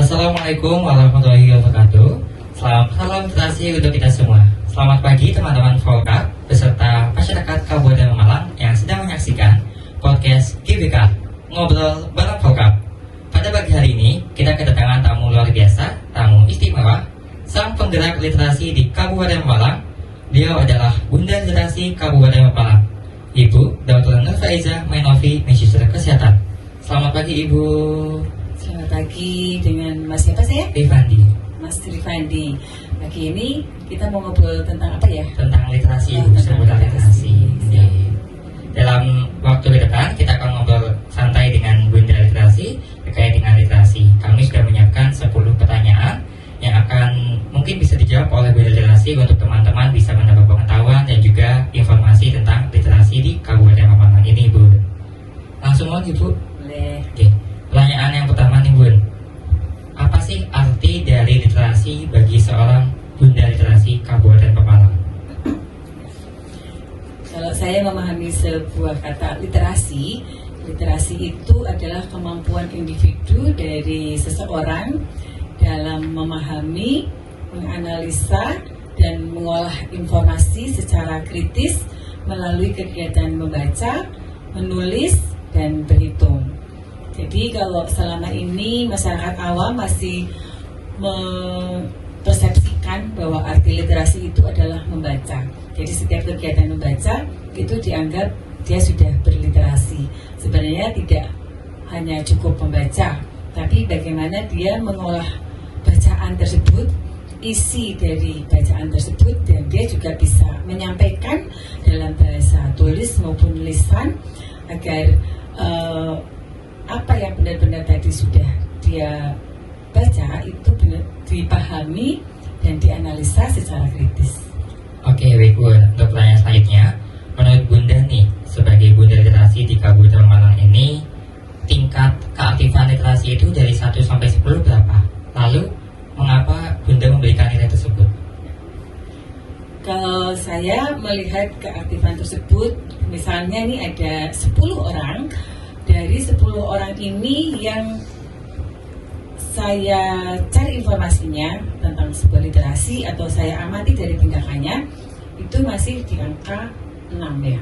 Assalamualaikum warahmatullahi wabarakatuh. Salam literasi untuk kita semua. Selamat pagi teman-teman Volkap beserta masyarakat Kabupaten Malang yang sedang menyaksikan podcast GBK Ngobrol bareng Volkap. Pada pagi hari ini kita kedatangan tamu luar biasa, tamu istimewa, sang penggerak literasi di Kabupaten Malang. Beliau adalah Bunda Literasi Kabupaten Malang, Ibu Dr. Nur Faiza Mainovi, Magister Kesehatan. Selamat pagi Ibu. Selamat pagi dengan Mas siapa saya? Rifandi. Mas Rifandi. Pagi ini kita mau ngobrol tentang apa ya? Tentang literasi, Tentang seputar literasi. Ya. Dalam waktu ke depan kita akan ngobrol santai dengan Bunda Literasi terkait dengan literasi. Kami sudah menyiapkan 10 pertanyaan yang akan mungkin bisa dijawab oleh Bunda Literasi untuk teman-teman bisa mendapat pengetahuan dan juga informasi tentang literasi di Kabupaten Malang ini, Bu. Langsung lagi, Bu. Boleh. Oke. Pertanyaan yang pertama nih, Bun. Apa sih arti dari literasi bagi seorang Bunda Literasi Kabupaten Pemalang? Kalau saya memahami sebuah kata literasi, literasi itu adalah kemampuan individu dari seseorang dalam memahami, menganalisa, dan mengolah informasi secara kritis melalui kegiatan membaca, menulis, dan berhitung. Jadi kalau selama ini masyarakat awam masih mempersepsikan bahwa arti literasi itu adalah membaca. Jadi setiap kegiatan membaca itu dianggap dia sudah berliterasi. Sebenarnya tidak hanya cukup membaca, tapi bagaimana dia mengolah bacaan tersebut, isi dari bacaan tersebut, dan dia juga bisa menyampaikan dalam bahasa tulis maupun lisan agar apa yang benar-benar tadi sudah dia baca itu benar dipahami dan dianalisa secara kritis. Oke, baik Bu. Untuk pertanyaan selanjutnya, menurut Bunda nih, sebagai Bunda Literasi di Kabupaten Malang ini, tingkat keaktifan literasi itu dari 1 sampai 10 berapa? Lalu, mengapa Bunda memberikan nilai tersebut? Kalau saya melihat keaktifan tersebut, misalnya ini ada 10 orang, dari 10 orang ini yang saya cari informasinya tentang sebuah literasi atau saya amati dari tindakannya, itu masih di angka 6 ya.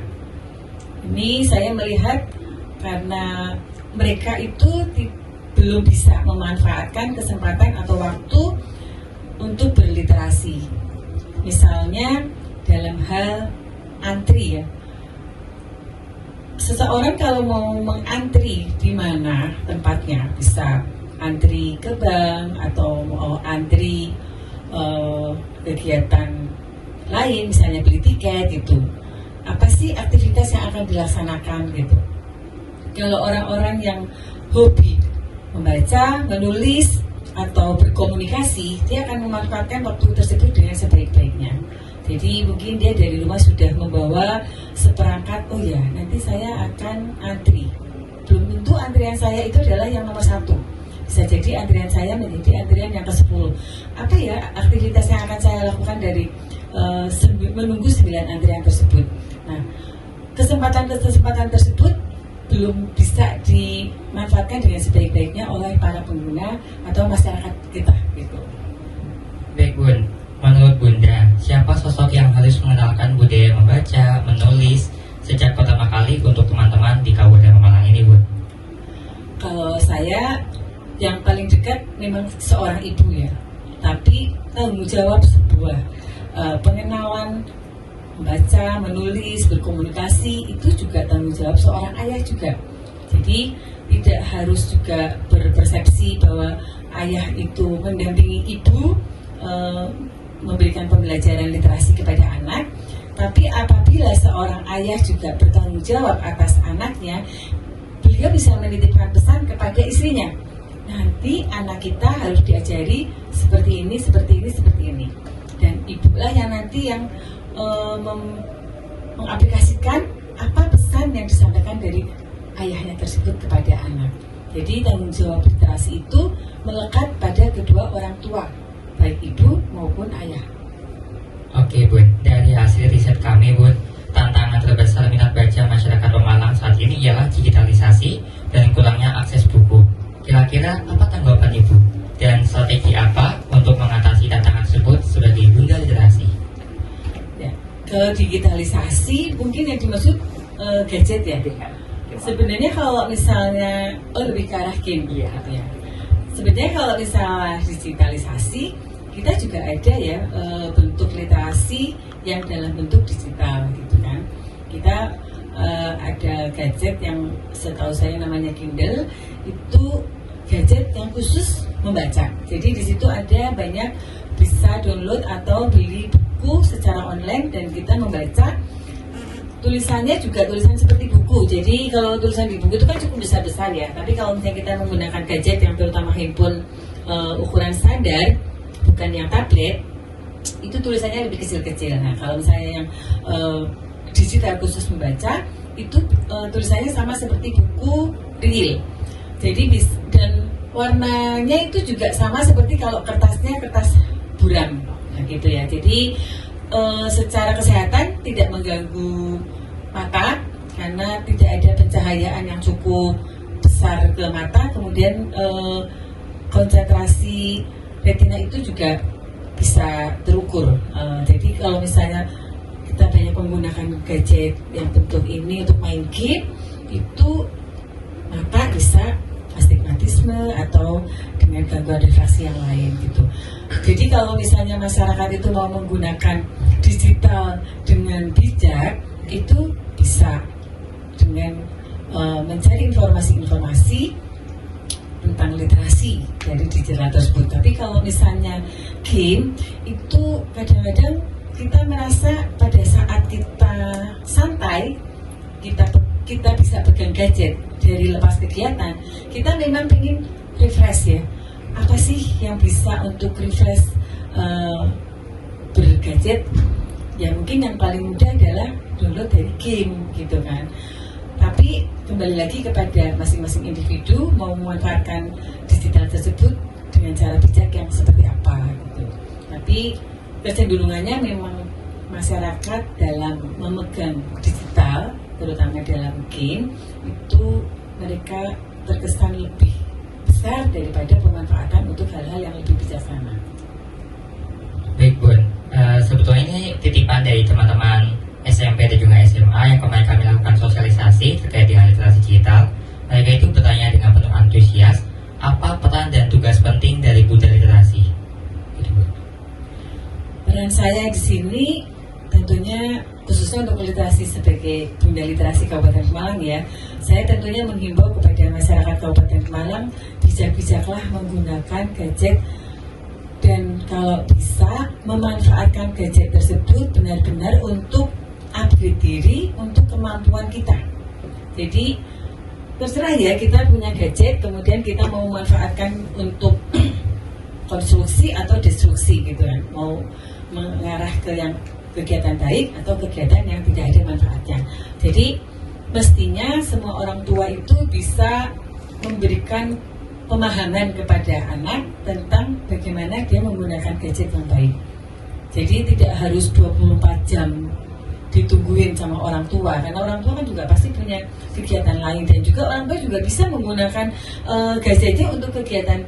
Ini saya melihat karena mereka itu belum bisa memanfaatkan kesempatan atau waktu untuk berliterasi. Misalnya dalam hal antri ya. Seseorang kalau mau mengantri di mana tempatnya, bisa antri ke bank atau mau antri kegiatan lain, misalnya beli tiket gitu. Apa sih aktivitas yang akan dilaksanakan gitu? Kalau orang-orang yang hobi membaca, menulis, atau berkomunikasi, dia akan memanfaatkan waktu tersebut dengan sebaik-baiknya. Jadi mungkin dia dari rumah sudah membawa seperangkat, oh ya nanti saya akan antri. Belum tentu antrian saya itu adalah yang nomor 1. Bisa jadi antrian saya menjadi antrian yang ke-10. Apa ya aktivitas yang akan saya lakukan dari menunggu 9 antrian tersebut. Nah, kesempatan tersebut belum bisa dimanfaatkan dengan sebaik-baiknya oleh para pengguna atau masyarakat kita gitu. Baik Bun, menurut Bunda, siapa sosok yang harus mengenalkan budaya membaca, menulis sejak pertama kali untuk teman-teman di Kabupaten Malang ini, Bun? Kalau saya yang paling dekat memang seorang ibu ya, tapi tanggung jawab sebuah pengenalan membaca, menulis, berkomunikasi itu juga tanggung jawab seorang ayah juga. Jadi tidak harus juga berpersepsi bahwa ayah itu mendampingi ibu memberikan pembelajaran literasi kepada anak, tapi apabila seorang ayah juga bertanggung jawab atas anaknya, beliau bisa menitipkan pesan kepada istrinya. Nanti anak kita harus diajari seperti ini, seperti ini, seperti ini. Dan ibulah yang nanti yang mengaplikasikan apa pesan yang disampaikan dari ayahnya tersebut kepada anak. Jadi tanggung jawab literasi itu melekat pada kedua orang tua, baik ibu maupun ayah. Oke Bun, dari hasil riset kami Bun, tantangan terbesar minat baca masyarakat Pemalang saat ini ialah digitalisasi dan kurangnya akses buku. Kira-kira apa tanggapan Ibu? Dan digitalisasi, mungkin yang dimaksud gadget ya. Sebenarnya kalau misalnya lebih ke arah game gitu ya. Sebenarnya kalau misalnya digitalisasi, kita juga ada ya bentuk literasi yang dalam bentuk digital gitu kan. Kita ada gadget yang setahu saya namanya Kindle, itu gadget yang khusus membaca. Jadi di situ ada banyak bisa download atau beli buku secara online dan kita membaca. Tulisannya juga tulisan seperti buku. Jadi kalau tulisan di buku itu kan cukup besar-besar ya. Tapi kalau misalnya kita menggunakan gadget yang terutama handphone ukuran standar, bukan yang tablet, itu tulisannya lebih kecil-kecil. Nah kalau misalnya yang digital khusus membaca, itu tulisannya sama seperti buku real. Jadi dan warnanya itu juga sama seperti kalau kertasnya kertas buram, nah, gitu ya. Jadi secara kesehatan tidak mengganggu mata karena tidak ada pencahayaan yang cukup besar ke mata, kemudian konsentrasi retina itu juga bisa terukur. Jadi kalau misalnya kita banyak menggunakan gadget yang bentuk ini untuk main game, itu mata bisa astigmatisme atau dengan gangguan refraksi yang lain gitu. Jadi kalau misalnya masyarakat itu mau menggunakan digital dengan bijak, itu bisa dengan mencari informasi-informasi tentang literasi dari digital tersebut. Tapi kalau misalnya game, itu kadang-kadang kita merasa pada saat kita santai, kita bisa pegang gadget dari lepas kegiatan, kita memang ingin refresh ya. Apa sih yang bisa untuk refresh bergadget? Ya mungkin yang paling mudah adalah download dari game gitu kan. Tapi kembali lagi kepada masing-masing individu mau memanfaatkan digital tersebut dengan cara bijak yang seperti apa gitu. Tapi kecenderungannya memang masyarakat dalam memegang digital, terutama dalam game, itu mereka terkesan lebih besar daripada pemanfaatan untuk hal-hal yang lebih bijaksana. Baik Bun, sebetulnya ini titipan dari teman-teman SMP dan juga SMA yang kemarin kami lakukan sosialisasi terkait dengan literasi digital. Mereka itu bertanya dengan penuh antusias, apa peran dan tugas penting dari Bunda Literasi? Peran saya di sini tentunya khususnya untuk literasi sebagai Bunda Literasi Kabupaten Pemalang ya, saya tentunya menghimbau kepada masyarakat Kabupaten Pemalang bijak-bijaklah menggunakan gadget dan kalau bisa memanfaatkan gadget tersebut benar-benar untuk upgrade diri untuk kemampuan kita. Jadi terserah ya, kita punya gadget kemudian kita mau memanfaatkan untuk konstruksi atau destruksi gitu kan, mau mengarah ke yang kegiatan baik atau kegiatan yang tidak ada manfaatnya. Jadi mestinya semua orang tua itu bisa memberikan pemahaman kepada anak tentang bagaimana dia menggunakan gadget yang baik. Jadi tidak harus 24 jam ditungguin sama orang tua, karena orang tua kan juga pasti punya kegiatan lain dan juga orang tua juga bisa menggunakan gadgetnya untuk kegiatan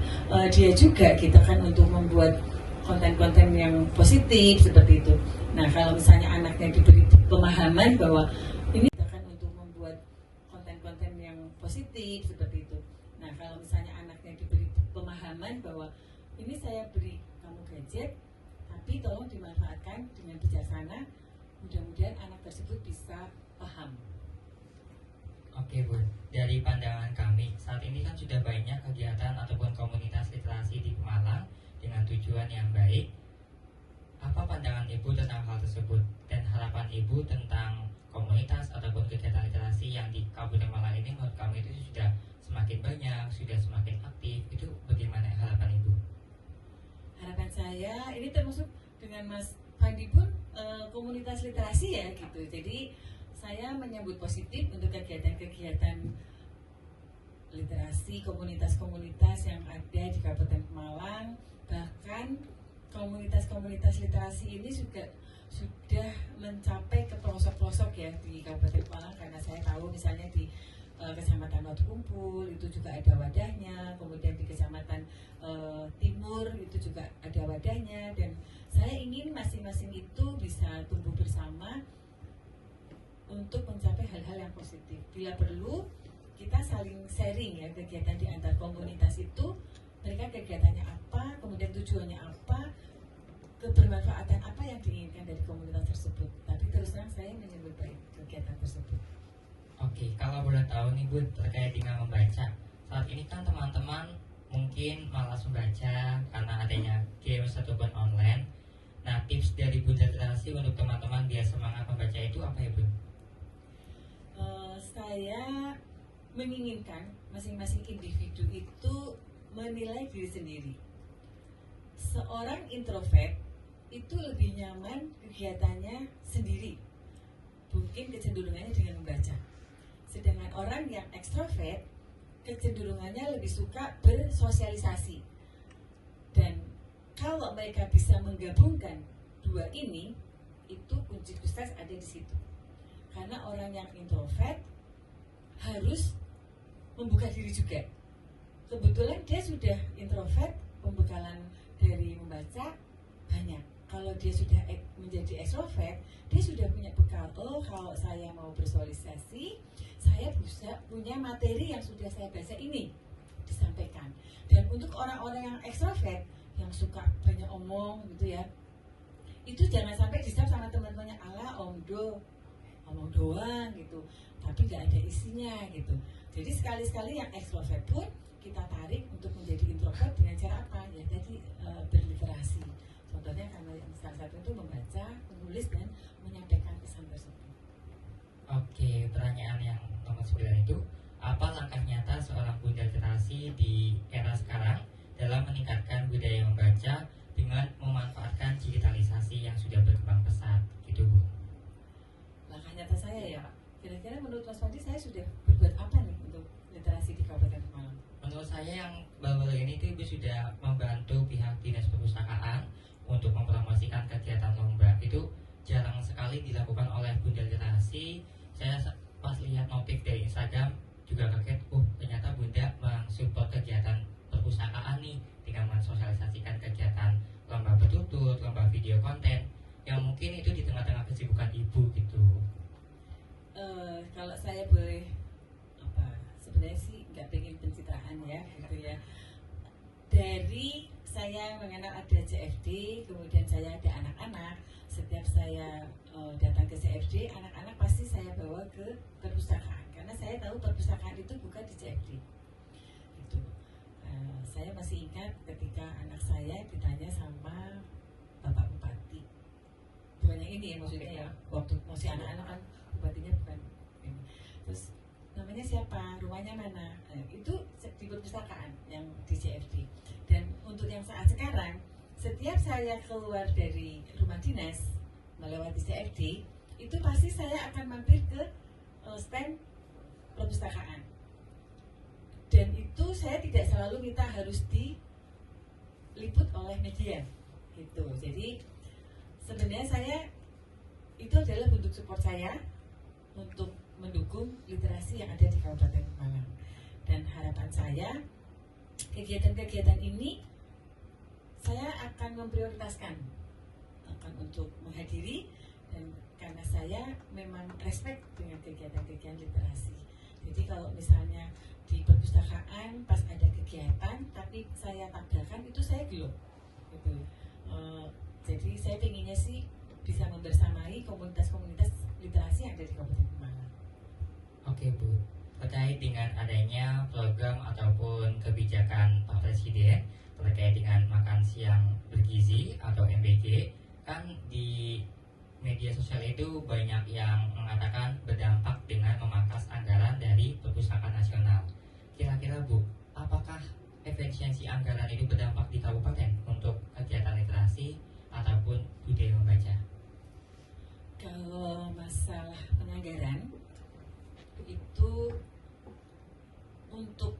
dia juga, kita kan untuk membuat konten-konten yang positif seperti itu. Nah kalau misalnya anaknya diberi pemahaman bahwa ini akan untuk membuat konten-konten yang positif seperti itu. Nah kalau misalnya anaknya diberi pemahaman bahwa ini saya beri kamu gadget, tapi tolong dimanfaatkan dengan bijaksana, mudah-mudahan anak tersebut bisa paham. Oke Bun, dari pandangan kami, saat ini kan sudah banyak kegiatan ataupun komunitas literasi di Pemalang dengan tujuan yang baik. Apa pandangan Ibu tentang hal tersebut dan harapan Ibu tentang komunitas ataupun kegiatan literasi yang di Kabupaten Malang ini menurut kami itu sudah semakin banyak, sudah semakin aktif, itu bagaimana harapan Ibu? Harapan saya ini termasuk dengan Mas Fandi pun komunitas literasi ya gitu. Jadi saya menyambut positif untuk kegiatan-kegiatan literasi, komunitas-komunitas yang ada di Kabupaten Pemalang. Bahkan komunitas-komunitas literasi ini juga sudah mencapai ke pelosok-pelosok ya di Kabupaten Pemalang, karena saya tahu misalnya di Kecamatan Watu Kumpul itu juga ada wadahnya, kemudian di Kecamatan Timur itu juga ada wadahnya, dan saya ingin masing-masing itu bisa tumbuh bersama untuk mencapai hal-hal yang positif. Bila perlu, kita saling sharing ya kegiatan di antar komunitas itu, mereka kegiatannya apa, kemudian tujuannya apa, kebermanfaatan apa yang diinginkan dari komunitas tersebut. Tapi terus terang saya menyebut baik kegiatan tersebut. Oke, kalau boleh tahu nih Bun, terkait dengan membaca. Saat ini kan teman-teman mungkin malas membaca karena adanya games ataupun online. Nah, tips dari Bunda Literasi untuk teman-teman biar semangat membaca itu apa ya Bun? Saya menginginkan masing-masing individu itu menilai diri sendiri. Seorang introvert itu lebih nyaman kegiatannya sendiri, mungkin kecenderungannya dengan membaca. Sedangkan orang yang ekstrovert kecenderungannya lebih suka bersosialisasi. Dan kalau mereka bisa menggabungkan dua ini, itu kunci sukses ada di situ. Karena orang yang introvert harus membuka diri juga. Kebetulan dia sudah introvert, pembekalan dari membaca banyak. Kalau dia sudah menjadi extrovert, dia sudah punya bekal. Oh, kalau saya mau bersosialisasi, saya bisa punya materi yang sudah saya baca ini disampaikan. Dan untuk orang-orang yang extrovert, yang suka banyak omong gitu ya, itu jangan sampai disap sama teman-temannya, ala omdo, ngomong doang gitu, tapi nggak ada isinya gitu. Jadi sekali-sekali yang extrovert pun kita tarik untuk menjadi introvert dengan cara apa? Ya tadi berliterasi. Contohnya karena salah satu itu membaca, menulis dan menyampaikan pesan tersebut. Oke, pertanyaan yang nomor 9 itu, apa langkah nyata seorang Bunda Literasi di era sekarang dalam meningkatkan budaya membaca dengan memanfaatkan digitalisasi yang sudah berkembang pesat, gitu Bu? Langkah nyata saya ya, kira-kira menurut Mas Fandi saya sudah berbuat apa nih untuk literasi di Kabupaten Pemalang? Menurut saya yang baru-baru ini itu Ibu sudah membantu pihak dinas perpustakaan untuk mempromosikan kegiatan lomba. Itu jarang sekali dilakukan oleh Bunda Literasi. Saya pas lihat notif dari Instagram juga kaget, ternyata Bunda mensupport kegiatan perpustakaan nih dengan mensosialisasikan kegiatan lomba bertutur, lomba video konten yang mungkin itu di tengah-tengah kesibukan Ibu gitu. Kalau saya boleh sebenarnya sih nggak pengen pencitraan ya gitu ya. Dari saya mengenal ada CFD, kemudian saya ada anak-anak. Setiap saya datang ke CFD, anak-anak pasti saya bawa ke perpustakaan karena saya tahu perpustakaan itu bukan di CFD. Gitu. Saya masih ingat ketika anak saya ditanya sama Bapak Bupati. Bukan yang ini ya maksudnya ya, waktu masih anak-anak kan bupatinya bukan ini. Terus namanya siapa, rumahnya mana, itu di perpustakaan yang di CFD. Dan untuk yang saat sekarang, setiap saya keluar dari rumah dinas melewati CFD, itu pasti saya akan mampir ke stand perpustakaan. Dan itu saya tidak selalu minta harus diliput oleh media gitu. Jadi sebenarnya saya itu adalah bentuk support saya untuk mendukung literasi yang ada di Kabupaten Pemalang. Dan harapan saya, kegiatan-kegiatan ini saya akan memprioritaskan akan untuk menghadiri, dan karena saya memang respect dengan kegiatan-kegiatan literasi. Jadi kalau misalnya di perpustakaan pas ada kegiatan tapi saya tabrakan, itu saya gelo gitu. Jadi saya pengennya sih bisa membersamai komunitas-komunitas literasi yang ada di Kabupaten Pemalang. Oke Bu, terkait dengan adanya program ataupun kebijakan Pak Presiden terkait dengan makan siang bergizi atau MBG, kan di media sosial itu banyak yang mengatakan berdampak dengan memangkas anggaran dari Perpustakaan Nasional. Kira-kira Bu, apakah efisiensi anggaran itu berdampak di kabupaten untuk kegiatan literasi ataupun budaya membaca? Kalau masalah penganggaran itu untuk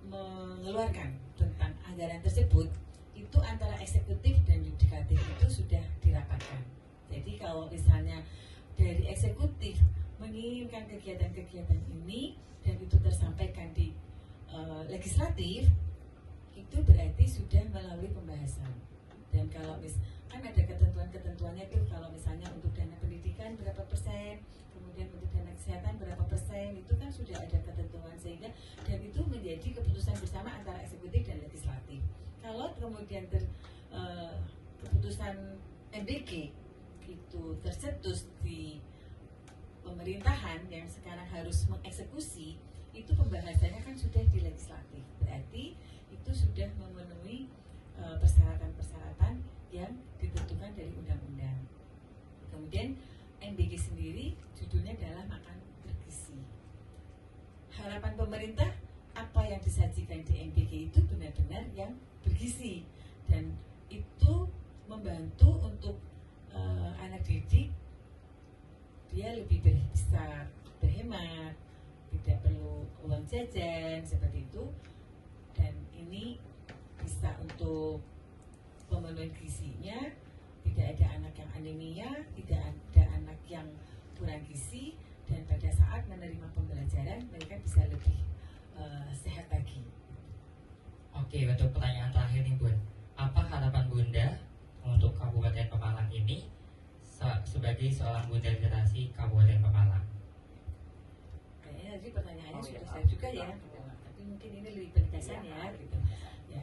mengeluarkan tentang anggaran tersebut, itu antara eksekutif dan yudikatif itu sudah dirapatkan. Jadi kalau misalnya dari eksekutif menginginkan kegiatan-kegiatan ini dan itu tersampaikan di legislatif, itu berarti sudah melalui pembahasan. Dan kalau kan ada ketentuannya tuh, kalau misalnya untuk dana pendidikan berapa persen, kemudian untuk dana kesehatan berapa persen, itu kan sudah ada ketentuan, sehingga dan itu menjadi keputusan bersama antara eksekutif dan legislatif. Kalau kemudian keputusan MBG itu tercetus di pemerintahan yang sekarang harus mengeksekusi, itu pembahasannya kan sudah di legislatif, berarti itu sudah memenuhi persyaratan-persyaratan yang ditentukan dari undang-undang. Kemudian MBG sendiri judulnya adalah makan bergizi. Harapan pemerintah apa yang disajikan di MBG itu benar-benar yang bergizi, dan itu membantu untuk anak didik dia lebih bisa berhemat, tidak perlu uang jajan seperti itu, dan ini bisa untuk pemenuhan gizinya, tidak ada anak yang anemia, tidak ada anak yang kurang gizi, dan pada saat menerima pembelajaran mereka bisa lebih sehat lagi. Oke, untuk pertanyaan terakhir nih Bun, apa harapan Bunda untuk Kabupaten Pemalang ini sebagai seorang Bunda Literasi Kabupaten Pemalang? Kayaknya tadi pertanyaannya sudah saya juga ya, tapi mungkin ini lebih penegasan ya, gitu. Ya,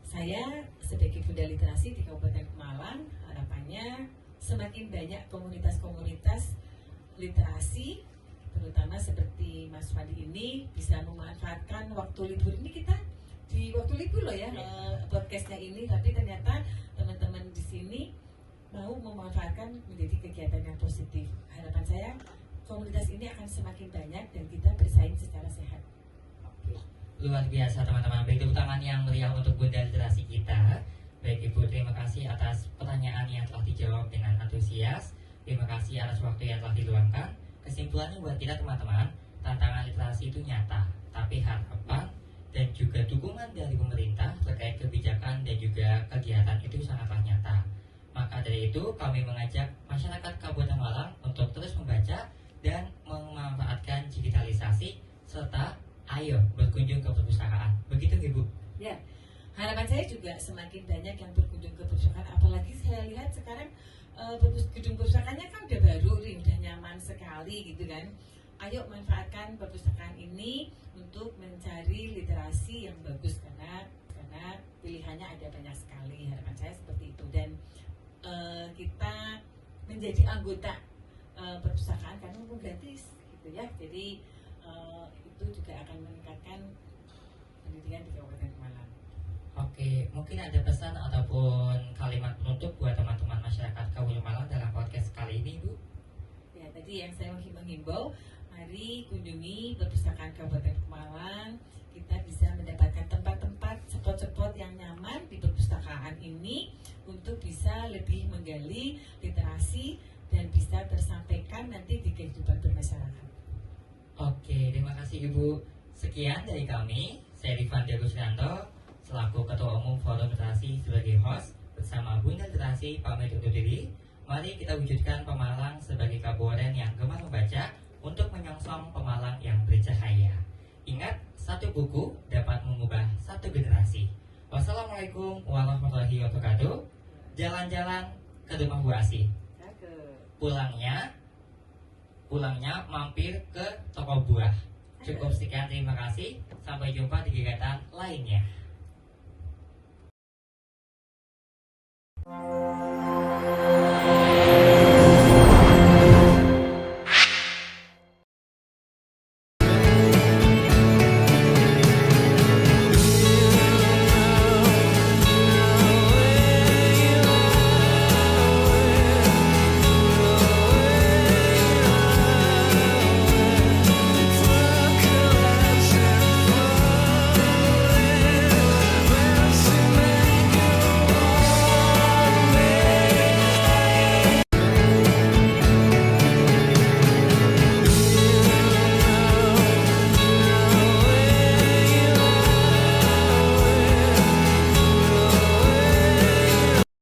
saya sebagai Bunda Literasi di Kabupaten Pemalang, harapannya semakin banyak komunitas-komunitas literasi, terutama seperti Mas Fadi ini bisa memanfaatkan waktu libur ini. Kita di waktu libur loh ya, podcastnya ini, tapi ternyata teman-teman di sini mau memanfaatkan menjadi kegiatan yang positif. Harapan saya komunitas ini akan semakin banyak dan kita bersaing secara sehat. Luar biasa teman-teman, beri tepuk tangan yang meriah untuk Bunda Literasi kita. Baik Ibu, terima kasih atas pertanyaan yang telah dijawab dengan antusias. Terima kasih atas waktu yang telah diluangkan. Kesimpulannya buat kita teman-teman, tantangan literasi itu nyata, tapi harapan dan juga dukungan dari pemerintah terkait kebijakan dan juga kegiatan itu sangatlah nyata. Maka dari itu kami mengajak masyarakat Kabupaten Malang untuk terus membaca dan memanfaatkan digitalisasi, serta ayo berkunjung ke perpustakaan. Begitu Ibu? Ya, harapan saya juga semakin banyak yang berkunjung ke perpustakaan. Apalagi saya lihat sekarang gedung perpustakaannya kan udah baru, udah nyaman sekali gitu kan. Ayo manfaatkan perpustakaan ini untuk mencari literasi yang bagus, karena pilihannya ada banyak sekali. Harapan saya seperti itu, dan kita menjadi anggota perpustakaan karena gratis gitu ya. Jadi itu juga akan meningkatkan pendidikan di Kabupaten Malang. Oke, mungkin ada pesan ataupun kalimat penutup buat teman-teman masyarakat Kabupaten Malang dalam podcast kali ini, Bu? Ya, tadi yang saya menghimbau, mari kunjungi perpustakaan Kabupaten Malang. Kita bisa mendapatkan tempat-tempat, spot-spot yang nyaman di perpustakaan ini untuk bisa lebih menggali literasi dan bisa tersampaikan nanti di kehidupan bermasyarakat. Oke, terima kasih Ibu. Sekian dari kami, saya Rifan Degusrianto, selaku Ketua Umum Forum Literasi sebagai host, bersama Bunda Literasi pamit undur diri. Mari kita wujudkan Pemalang sebagai kabupaten yang gemar membaca untuk menyongsong Pemalang yang bercahaya. Ingat, satu buku dapat mengubah satu generasi. Wassalamualaikum warahmatullahi wabarakatuh. Jalan-jalan ke rumah Bu Asih. Pulangnya mampir ke toko buah. Cukup sekian, terima kasih. Sampai jumpa di kegiatan lainnya.